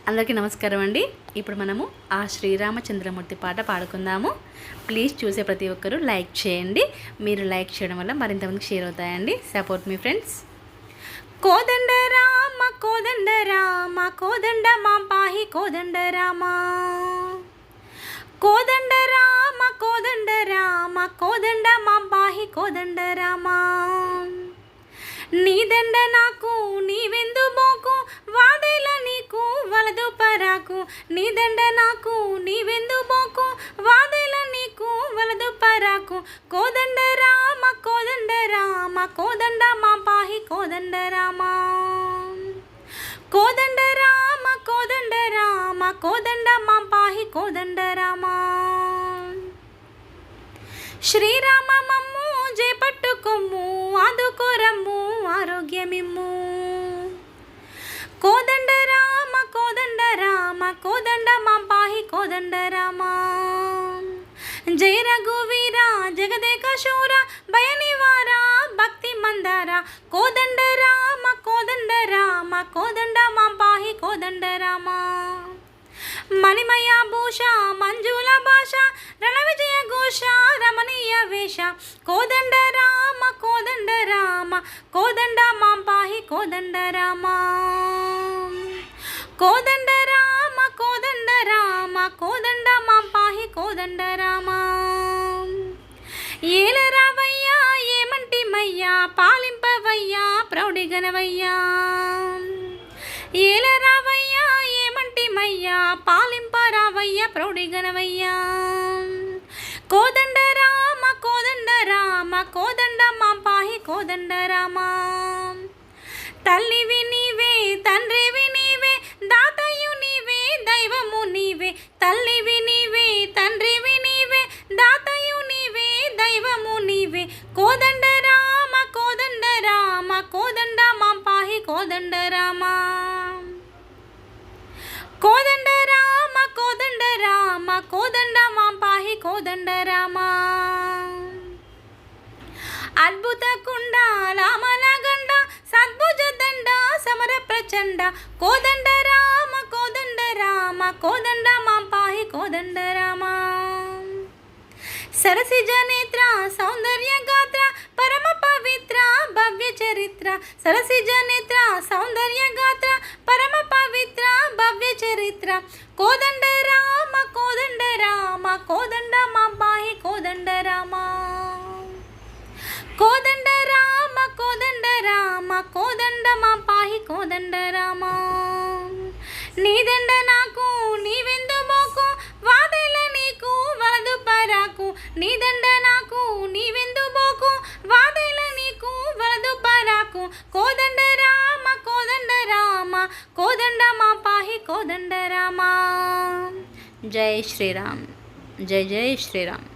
అందరికీ నమస్కారం అండి. ఇప్పుడు మనము ఆ శ్రీరామచంద్రమూర్తి పాట పాడుకుందాము. ప్లీజ్ చూసే ప్రతి ఒక్కరూ లైక్ చేయండి. మీరు లైక్ చేయడం వల్ల మరింతమందికి షేర్ అవుతాయండి. సపోర్ట్ మీ ఫ్రెండ్స్. కోదండ రామ కోదండ రామ కోదండ మా పాహి కోదండ రామ కోదండ రామ కోదండ రామ కోదండ మా పాహి కోదండ రామ నీదండ నాకు నీవెందు బోకు వాదేల నీకు వలదు పరాకు నీదండ నాకు నీవెందు బోకు వాదేల నీకు వలదు పరాకు కోదండ రామ కోదండ రామ కోదండ మా పాహి కోదండ రామ కోదండ రామ కోదండ రామ కోదండ మా పాహి కోదండ రామ శ్రీరామ మమ్ము చేపట్టుకొమ్ము ఆదుకోరమ్ము ఆరోగ్యమిమ్ము కోదండ రామ కోదండ రామ కోదండ మా పాహి కోదండ రామ జయ రఘువీర జగదేక శూర భయ నివార భక్తి మందార కోదండ రామ కోదండ రామ కోదండ మా పాహి కోదండ రామ మణిమయ భూష మంజుల భాష రణ విజయ ఘోష రమణీయ వేష కోదండ రామ కోదండ రామ కోదండ మా పాహి కోదండ రామ కోదండ రామ కోదండ రామ కోదండ మా పాహి కోదండ రామ ఏల రావయ్యా ఏమంటి మయ్యా పాలింపవయ్యా ప్రౌఢిగనవయ్యా ఏల రావయ్యా ఏమంటి మయ్యా పాలింపరావయ్యా ప్రౌఢిగనవయ్యా కోదండ రామ కోదండ రామ కోదండ మా పాహి కోదండ రామ తల్లివి నీవే తండ్రివి నీవే దాతయు నీవే దైవము నీవే తల్లివి నీవే తండ్రివి నీవే దాతయు నీవే దైవము నీవే కోదండ రామ కోదండ రామ కోదండ మా పాహి కోదండ రామ కోదండ రామ కోదండ రామ కోదండ మా పాహి కోదండ రామ అద్భుత కుండ రామల గండ సద్భుజ దండ సమర ప్రచండ కోదండ రామ కోదండ రామ కోదండ మా పాహి కోదండ రామ సరసిజ నేత్ర సౌందర్య గాత్ర పరమ పవిత్ర భవ్య చరిత్ర సరసిజ నేత్ర సౌందర్య గాత్ర పరమ పవిత్ర భవ్య చరిత్ర కోదండ రామ కోదండ రామ కోదండ మా పాహి కోదండ రామ కోదండ రామ కోదండ రామ కోదండ మా పాహి కోదండ రామ నీదండ నాకు నీవెందు బోకు వాదేల నీకు వలదు పరాకు నీదండ నాకు నీవెందు బోకు వాదేల నీకు వలదు పరాకు కోదండ రామ కోదండ రామ కోదండ మా పాహి కోదండ రామ జై శ్రీరామ్. జై జై శ్రీరామ్.